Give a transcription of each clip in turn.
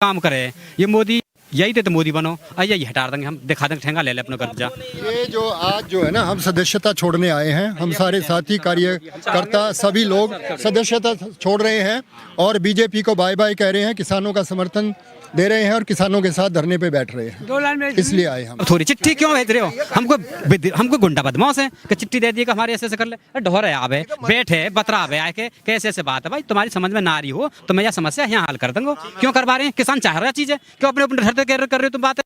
काम करे। ये मोदी यही थे तो मोदी बनो, यही हटा देंगे हम, दिखा देंगे ठेंगा ले ले अपना कब्जा। ये जो आज जो है ना, हम सदस्यता छोड़ने आए हैं, हम सारे साथी कार्यकर्ता सभी लोग सदस्यता छोड़ रहे हैं और बीजेपी को बाय बाय कह रहे हैं, किसानों का समर्थन दे रहे हैं और किसानों के साथ धरने पे बैठ रहे हैं, इसलिए आए हम। थोड़ी चिट्ठी क्यों भेज रहे हो हमको गुंडा बदमाश है कि चिट्ठी दे दी कि हमारे ऐसे कर ले। ढोर है आवे बैठे बतरा आवे आए के कैसे ऐसे बात है भाई, तुम्हारी समझ में ना आ रही हो तो मैं यह समस्या यहाँ हल कर दूंगा। क्यों करवा रहे हैं? किसान चाह रहा चीज है, क्यों अपने अपने धरते कर रहे हो तुम बात?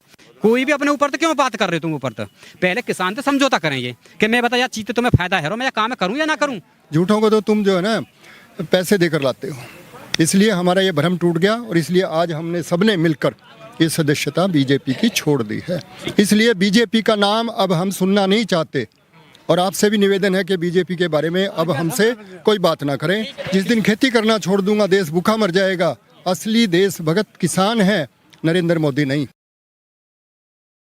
कोई भी अपने ऊपर तो क्यों बात कर रहे हो तुम ऊपर? तो पहले किसान तो समझौता करेंगे कि मैं बता यार चीज तो तुम्हें फायदा है, मैं काम करूँ या ना करूँ। झूठों को तो तुम जो है ना पैसे देकर लाते हो, इसलिए हमारा ये भ्रम टूट गया और इसलिए आज हमने सबने मिलकर ये सदस्यता बीजेपी की छोड़ दी है। इसलिए बीजेपी का नाम अब हम सुनना नहीं चाहते और आपसे भी निवेदन है कि बीजेपी के बारे में अब हमसे कोई बात ना करें। जिस दिन खेती करना छोड़ दूंगा देश भूखा मर जाएगा। असली देशभक्त किसान है, नरेंद्र मोदी नहीं।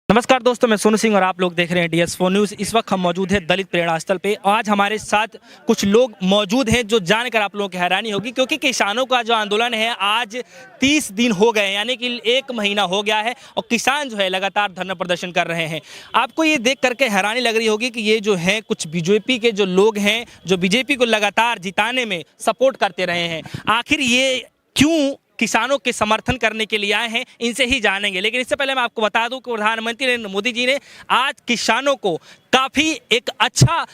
नमस्कार दोस्तों, मैं सोनू सिंह और आप लोग देख रहे हैं DS4 न्यूज़। इस वक्त हम मौजूद हैं दलित प्रेरणा स्थल पे। आज हमारे साथ कुछ लोग मौजूद हैं जो जानकर आप लोगों की हैरानी होगी, क्योंकि किसानों का जो आंदोलन है आज 30 दिन हो गए, यानी कि 1 महीना हो गया है और किसान जो है लगातार धरना प्रदर्शन कर रहे हैं। आपको ये देख करके हैरानी लग रही होगी कि ये जो है कुछ बीजेपी के जो लोग हैं जो बीजेपी को लगातार जिताने में सपोर्ट करते रहे हैं, आखिर ये क्यों किसानों के समर्थन करने के लिए आए हैं, इनसे ही जानेंगे। लेकिन इससे पहले मैं आपको बता दूं कि प्रधानमंत्री नरेंद्र मोदी जी ने आज किसानों को काफ़ी एक अच्छा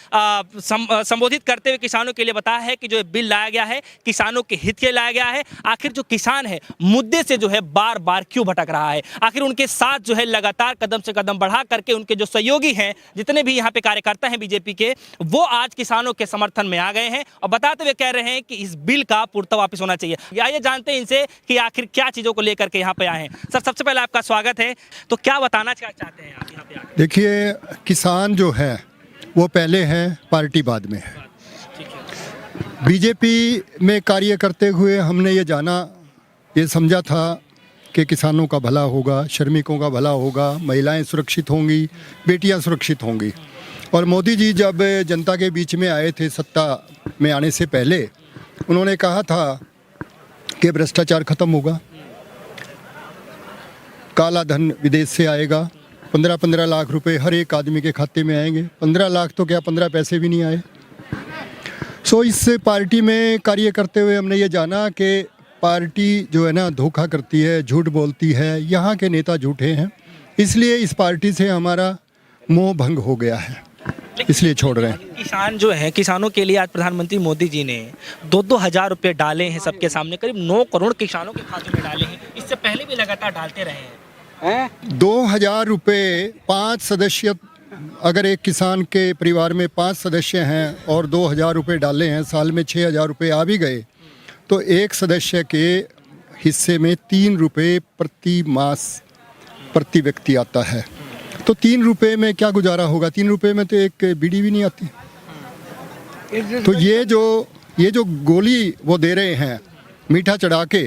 संबोधित करते हुए किसानों के लिए बताया है कि जो बिल लाया गया है किसानों के हित के लाया गया है। आखिर जो किसान है मुद्दे से जो है बार बार क्यों भटक रहा है, आखिर उनके साथ जो है लगातार कदम से कदम बढ़ा करके उनके जो सहयोगी हैं, जितने भी यहाँ पे कार्यकर्ता हैं बीजेपी के, वो आज किसानों के समर्थन में आ गए हैं और बताते हुए कह रहे हैं कि इस बिल का पूर्णतः वापस होना चाहिए। आइए जानते हैं इनसे कि आखिर क्या चीज़ों को लेकर के यहाँ पे आए हैं। सर, सबसे पहले आपका स्वागत है। तो क्या बताना चाहते हैं आप यहाँ पे आकर? देखिए, किसान जो है वो पहले है, पार्टी बाद में है। बीजेपी में कार्य करते हुए हमने ये जाना, ये समझा था कि किसानों का भला होगा, श्रमिकों का भला होगा, महिलाएं सुरक्षित होंगी, बेटियां सुरक्षित होंगी। और मोदी जी जब जनता के बीच में आए थे सत्ता में आने से पहले, उन्होंने कहा था कि भ्रष्टाचार खत्म होगा, काला धन विदेश से आएगा, 15-15 लाख रुपए हर एक आदमी के खाते में आएंगे। 15 लाख तो क्या 15 पैसे भी नहीं आए। सो इस पार्टी में कार्य करते हुए हमने ये जाना कि पार्टी जो है ना धोखा करती है, झूठ बोलती है, यहाँ के नेता झूठे हैं, इसलिए इस पार्टी से हमारा मोह भंग हो गया है, इसलिए छोड़ रहे हैं। किसान जो है, किसानों के लिए आज प्रधानमंत्री मोदी जी ने 2-2 हज़ार रुपये डाले हैं सबके सामने, करीब 9 करोड़ किसानों के खाते में डाले हैं। इससे पहले भी लगातार डालते रहे हैं। 2000 रुपये 5 सदस्य, अगर एक किसान के परिवार में 5 सदस्य हैं और 2000 रुपये डाले हैं, साल में 6000 रुपये आ भी गए, तो एक सदस्य के हिस्से में 3 रुपये प्रति मास प्रति व्यक्ति आता है। तो 3 रुपये में क्या गुजारा होगा? 3 रुपये में तो एक बीड़ी भी नहीं आती। तो ये जो गोली वो दे रहे हैं मीठा चढ़ा के,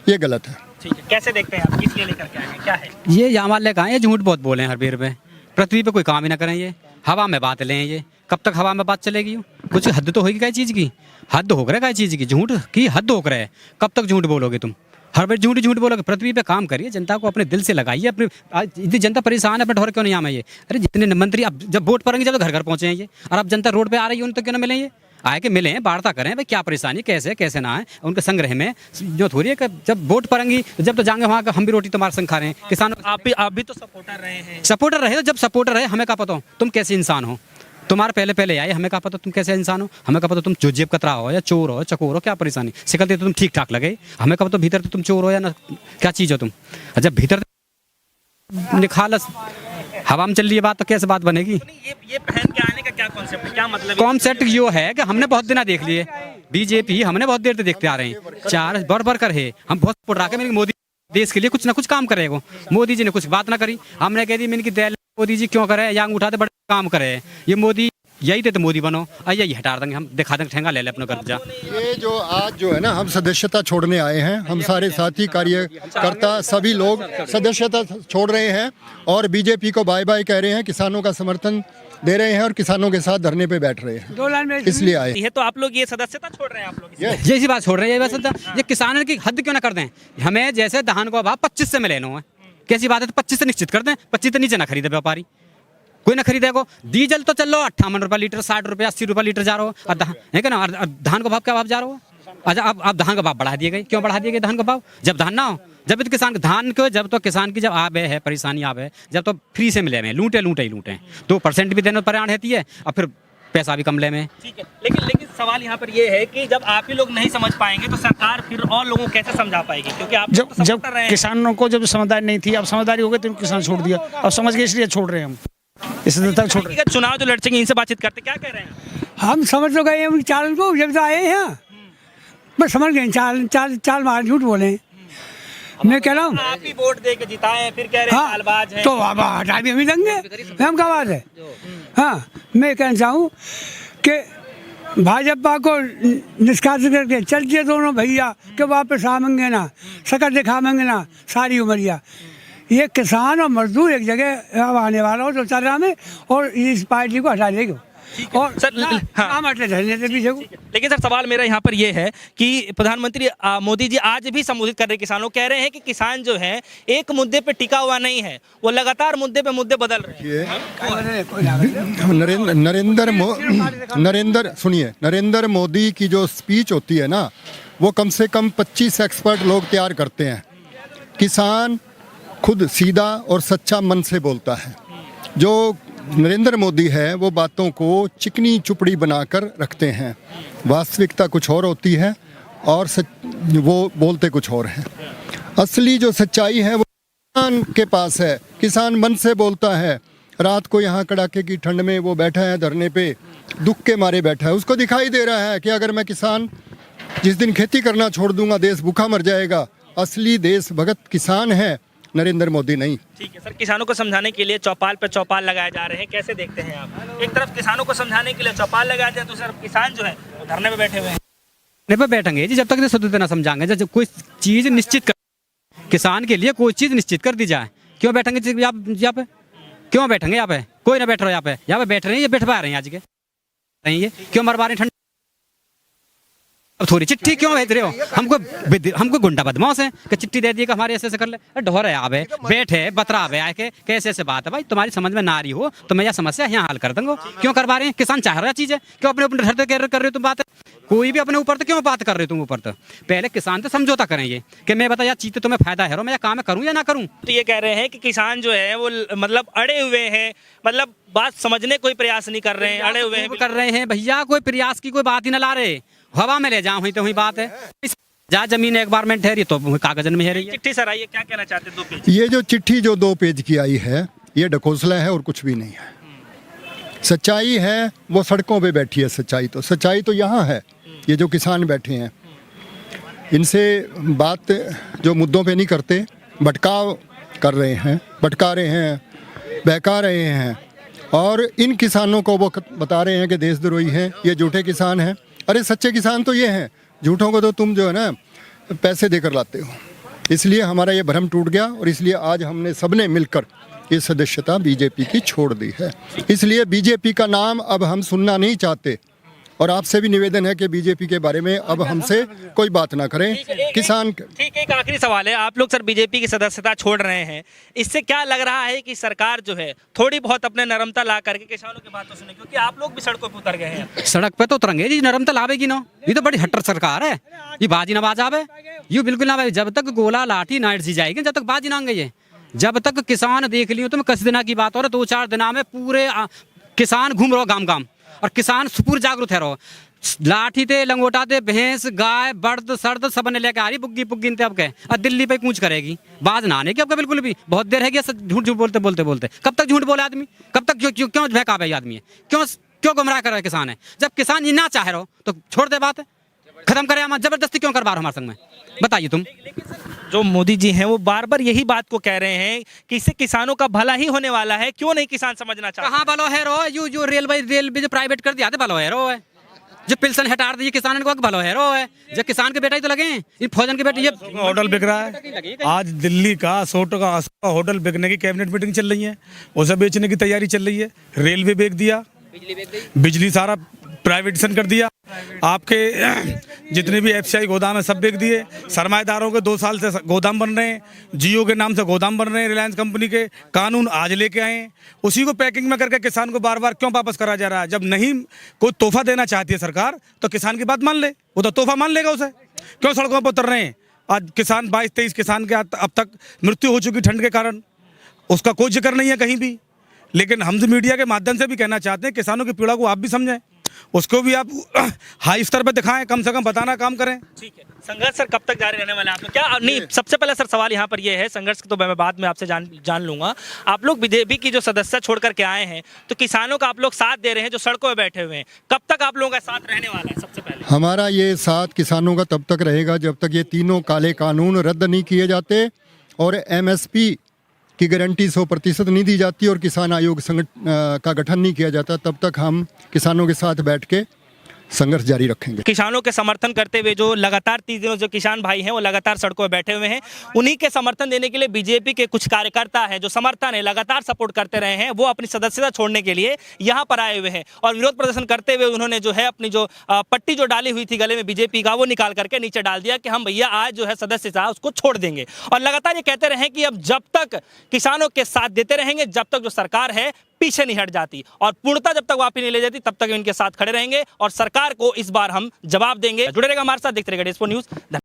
ये गलत है। ठीक है, कैसे देखते हैं आप? किस लिए लेकर के आए हैं? क्या है ये यहाँ वाले कहाँ, ये झूठ बहुत बोले हैं हर बेर पे। पृथ्वी पे कोई काम ही ना करें, ये हवा में बात लें। ये कब तक हवा में बात चलेगी? कुछ हद तो होगी क्या चीज़ की? हद हो रहा है चीज़ की, झूठ की हद हो रहा है। कब तक झूठ बोलोगे तुम? हर बार झूठ बोलोगे। पृथ्वी पे काम करिए, जनता को अपने दिल से लगाइए। अपने इतनी जनता परेशान है, अपने ढोर क्यों नहीं आए? ये अरे जितने मंत्री अब जब वोट पड़ेंगे, जब तो घर घर पहुँचे हैं ये, और अब जनता रोड पे आ रही है, उन तो क्यों ना मिले? ये आए के मिले, वार्ता करें भाई क्या परेशानी, कैसे कैसे ना है उनके संग्रह में। जो थोड़ी है कि जब वोट पड़ेंगी जब तो जाएंगे वहाँ का, हम भी रोटी तुम्हारे संग खा रहे हैं। किसान आप भी तो सपोर्टर रहे हैं। सपोर्टर रहे, जब सपोर्टर रहे हमें क्या पता हो तुम कैसे इंसान हो। तुम्हारे पहले आए, हमें क्या पता तुम कैसे इंसान हो। हमें क्या पता तुम जो जेब कतरा हो या चोर हो चकोर हो, क्या परेशानी। शिकल तो तुम ठीक ठाक लगे, हमें क्या पता भीतर तो तुम चोर हो या ना क्या चीज़ हो तुम। जब भीतर निखालस हवा में चल रही है बात, तो कैसे बात बनेगी? ये पहन के आने का क्या कॉन्सेप्ट है, क्या मतलब? कॉन्सेप्ट यो है कि हमने बहुत दिन देख लिए बीजेपी, हमने बहुत देर से देखते आ रहे हैं, 4 बढ़ कर है। हम बहुत सपोर्ट रखे मेरे मोदी देश के लिए कुछ ना कुछ काम करेगा। मोदी जी ने कुछ बात ना करी, हमने कह दी मैंने कि मोदी जी क्यों करे, यांग उठाते बड़े काम करे। ये मोदी यही थे तो मोदी बनो, यही हटा देंगे हम, दिखा देंगे ठेंगा ले ले अपना कब्जा। ये जो आज जो है ना, हम सदस्यता छोड़ने आए हैं, हम सारे साथी कार्यकर्ता सभी लोग सदस्यता छोड़ रहे हैं और बीजेपी को बाय बाय कह रहे हैं, किसानों का समर्थन दे रहे हैं और किसानों के साथ धरने पे बैठ रहे हैं, इसलिए आए। है तो आप लोग ये सदस्यता छोड़ रहे हैं आप लोग? यही बात छोड़ रहे हैं बस। ये किसानों की हद क्यों ना कर दें? हमें जैसे धान का भाव 25 से में लेना है, कैसी बात है? तो 25 से निश्चित कर दें, 25 से नीचे ना खरीदे व्यापारी, कोई ना खरीदे को। डीजल तो चल लो 58 रुपये लीटर, 60 रुपये 80 रुपये लीटर जा रहा हो, है क्या ना? और धान का भाव क्या भाव जा रहा हो? अच्छा, अब धान का भाव बढ़ा दिए गए, क्यों बढ़ा दिए गए धान का भाव? जब धान ना हो, जब तो किसान धान को, जब तो किसान की जब आबे है परेशानी आबे, जब तो फ्री से मिले में लूटे 2% भी देने पर रहती है और फिर पैसा भी कम ले में। ठीक है, लेकिन सवाल यहाँ पर ये है कि जब आप ही लोग नहीं समझ पाएंगे तो सरकार फिर और लोगों को कैसे समझा पाएगी? क्योंकि आप जब किसानों को जब समझदारी नहीं थी, अब समझदारी हो गई तो किसान छोड़ दिया, अब समझ गए इसलिए छोड़ रहे हैं हम, इसलिए तक छोड़ रहे हैं। चुनाव जो लड़ेंगे इनसे बातचीत करते क्या कह रहे हैं? हम समझ तो गए उनकी चाल को, जब से आए हैं बस समझ गए, चाल मार झूठ बोले। मैं कह रहा हूँ आप ही वोट दे के जिताए, फिर कह रहे हैं चालबाज है। तो अब हटा भी हम ही देंगे, हम क्या बात है। हाँ, मैं कहना चाहूँ कि भाजपा को निष्कासित करके चल दिए दोनों भैया के वापस आवेंगे ना, शकल दिखावेंगे ना सारी उमरिया। ये किसान और मजदूर एक जगह अब आने वाला हो तो चल रहा में, और इस पार्टी को हटा देगा और सर, हाँ। पीछे को। लेकिन सर सवाल मेरा यहाँ पर ये है कि प्रधानमंत्री मोदी जी आज भी संबोधित कर रहे किसानों, कह रहे हैं कि किसान जो है एक मुद्दे पे टिका हुआ नहीं है, वो लगातार मुद्दे पे मुद्दे बदल रहे हैं। नरेंद्र मोदी की जो स्पीच होती है ना, वो कम से कम 25 एक्सपर्ट लोग तैयार करते हैं। किसान खुद सीधा और सच्चा मन से बोलता है। जो नरेंद्र मोदी है वो बातों को चिकनी चुपड़ी बनाकर रखते हैं, वास्तविकता कुछ और होती है और वो बोलते कुछ और हैं। असली जो सच्चाई है वो किसान के पास है, किसान मन से बोलता है। रात को यहाँ कड़ाके की ठंड में वो बैठा है धरने पे, दुख के मारे बैठा है। उसको दिखाई दे रहा है कि अगर मैं किसान जिस दिन खेती करना छोड़ दूंगा, देश भूखा मर जाएगा। असली देश भगत किसान है, नरेंद्र मोदी नहीं। ठीक है सर, किसानों को समझाने के लिए चौपाल पे चौपाल लगाए जा रहे हैं, कैसे देखते हैं आप? एक तरफ किसानों को समझाने के लिए चौपाल लगाए जाए, दूसरी तरफ किसान जो है वो धरने पे बैठे हुए हैं। धरने पे बैठेंगे जी, जब तक शुद्ध ना समझाएंगे। जब कोई चीज़ निश्चित कर, किसान के लिए कोई चीज़ निश्चित कर दी जाए, क्यों बैठेंगे यहाँ पे? क्यों बैठेंगे यहाँ पे? कोई ना बैठ रहा है यहाँ पे बैठ रहे हैं, ये बैठवा रहे हैं आज के, क्यों मरवा रहे हैं ठंड? अब थोड़ी चिट्ठी क्यों भेज रहे हो? हमको गुंडा बदमाश है कि चिट्ठी दे दी कि हमारे ऐसे कर ले। ढोर है आवे बैठे बतरा आवे आके कैसे ऐसे बात है भाई, तुम्हारी समझ में ना आ रही हो तो मैं यह समस्या यहाँ हल कर दूंगा। क्यों करवा रहे हैं? किसान चाह रहा चीज़ है, क्यों अपने ऊपर धरते कर रहे हो तुम बात? कोई भी अपने ऊपर तो क्यों बात कर रहे हो तुम ऊपर? तो पहले किसान तो समझौता करें ये कि मैं बता यार चीज़ तो तुम्हें फायदा है, मैं यह काम करूँ या ना करूँ। तो ये कह रहे हैं कि किसान जो है वो मतलब अड़े हुए हैं, मतलब बात समझने कोई प्रयास नहीं कर रहे हैं, अड़े हुए हैं। कर रहे हैं भैया, कोई प्रयास की कोई बात ही ना ला रहे, हवा में ले जाओ हुई तो हुई बात है। जहाँ जमीन एक बार में ठहरी तो कागजन में है। चिट्ठी सर आइए, क्या कहना चाहते हैं? 2 पेज। ये जो चिट्ठी जो 2 पेज की आई है, ये ढकोसला है और कुछ भी नहीं है। सच्चाई है वो सड़कों पे बैठी है। सच्चाई तो यहाँ है। ये जो किसान बैठे हैं, इनसे बात जो मुद्दों पे नहीं करते, भटकाव कर रहे हैं, भटका रहे हैं, बहका रहे हैं और इन किसानों को वो बता रहे हैं कि देशद्रोही हैं, ये झूठे किसान हैं। अरे सच्चे किसान तो ये हैं, झूठों को तो तुम जो है ना पैसे देकर लाते हो। इसलिए हमारा ये भ्रम टूट गया और इसलिए आज हमने सबने मिलकर ये सदस्यता बीजेपी की छोड़ दी है। इसलिए बीजेपी का नाम अब हम सुनना नहीं चाहते और आपसे भी निवेदन है कि बीजेपी के बारे में अब हमसे कोई बात ना करें। किसान ठीक है, एक आखिरी सवाल है, आप लोग सर बीजेपी की सदस्यता छोड़ रहे हैं, इससे क्या लग रहा है कि सरकार जो है थोड़ी बहुत अपने नरमता ला करके किसानों की बात तो सुने? क्योंकि आप लोग भी सड़कों पर उतर गए हैं। सड़क पे तो उतरेंगे जी, नरमता लावेगी ना। ये तो बड़ी हट्टर सरकार है, ये बाजी ना बाज आवे, ये बिल्कुल ना आवे। जब तक गोला लाठी ना सी जाएगी, जब तक बाजी ना आएंगे ये। जब तक किसान देख लियो तुम, 10 दिना की बात हो रहा, 2-4 दिना में पूरे किसान घूम रहो गाम और किसान सुपुर जागरूक है रहो। लाठी थे लंगोटा थे, भैंस गाय बर्द सर्द सब ने लेके आ रही बुग्गी पुग्गी अब के, और दिल्ली पे कूच करेगी। बाज ना आने की अब बिल्कुल भी, बहुत देर है कि झूठ बोलते। कब तक झूठ बोले आदमी? कब तक क्यों बहकावे आदमी है? क्यों गुमराह कर रहा है किसान है? जब किसान ये ना चाह रहा हो तो छोड़ दे बात, खत्म करे। हम जबरदस्ती क्यों करवा रहे हो हमारे संग में? बताइए तुम। जो मोदी जी हैं वो बार बार यही बात को कह रहे हैं कि इससे किसानों का भला ही होने वाला है, क्यों नहीं किसान समझना चाहते? कहाँ भलो है रो, जो रेलवे जो प्राइवेट कर दिया भलो है रो है, जो पेंशन हटा दी किसान को भलो है रो है, जब किसान के बेटा ही तो लगे हैं, ये फौजन के बेटे ये होटल बिक रहा है। आज दिल्ली का 100 का होटल बिकने की कैबिनेट मीटिंग चल रही है, उसे बेचने की तैयारी चल रही है। रेलवे बेच दिया, बिजली सारा प्राइवेटाइजेशन कर दिया, आपके जितने भी एफसीआई गोदाम है सब बेच दिए। सरमाएदारों के 2 साल से गोदाम बन रहे हैं, जियो के नाम से गोदाम बन रहे हैं, रिलायंस कंपनी के कानून आज लेके आए हैं, उसी को पैकिंग में करके किसान को बार बार क्यों वापस करा जा रहा है? जब नहीं कोई तोहफा देना चाहती है सरकार तो किसान की बात मान ले, वो तो तोहफा मान लेगा उसे। क्यों सड़कों पर उतर रहे हैं? आज किसान 22-23 किसान के अब तक मृत्यु हो चुकी ठंड के कारण, उसका कोई जिक्र नहीं है कहीं भी। लेकिन हम मीडिया के माध्यम से भी कहना चाहते हैं किसानों की पीड़ा को आप भी समझें, उसको भी आप हाई स्तर पर दिखाएं, कम से कम बताना काम करें। ठीक है, संघर्ष सर कब तक जारी रहने वाला है आप लोग? क्या नहीं, सबसे पहले सर सवाल यहाँ पर ये है, संघर्ष तो मैं बाद में आपसे जान लूंगा। आप लोग बीजेपी की जो सदस्य छोड़ करके आए हैं तो किसानों का आप लोग साथ दे रहे हैं जो सड़कों पर बैठे हुए हैं, कब तक आप लोगों का साथ रहने वाला है? सबसे पहले हमारा ये साथ किसानों का तब तक रहेगा जब तक ये तीनों काले कानून रद्द नहीं किए जाते और एमएसपी की गारंटी 100% नहीं दी जाती और किसान आयोग का गठन नहीं किया जाता, तब तक हम किसानों के साथ बैठ के संघर्ष जारी रखेंगे। किसानों के समर्थन करते हुए जो लगातार 30 दिनों जो किसान भाई हैं वो लगातार सड़कों पर बैठे हुए हैं, उन्हीं के समर्थन देने के लिए बीजेपी के कुछ कार्यकर्ता हैं जो समर्थन है लगातार सपोर्ट करते रहे हैं, वो अपनी सदस्यता छोड़ने के लिए यहाँ पर आए हुए हैं और विरोध प्रदर्शन करते हुए उन्होंने जो है अपनी जो पट्टी जो डाली हुई थी गले में बीजेपी का वो निकाल करके नीचे डाल दिया कि हम भैया आज जो है सदस्यता उसको छोड़ देंगे। और लगातार ये कहते रहे कि अब जब तक किसानों के साथ देते रहेंगे, जब तक जो सरकार है पीछे नहीं हट जाती और पूर्णता जब तक वापस नहीं ले जाती, तब तक इनके साथ खड़े रहेंगे और सरकार को इस बार हम जवाब देंगे। जुड़े रहेगा हमारे साथ, देखते रहेगा DS4 न्यूज़।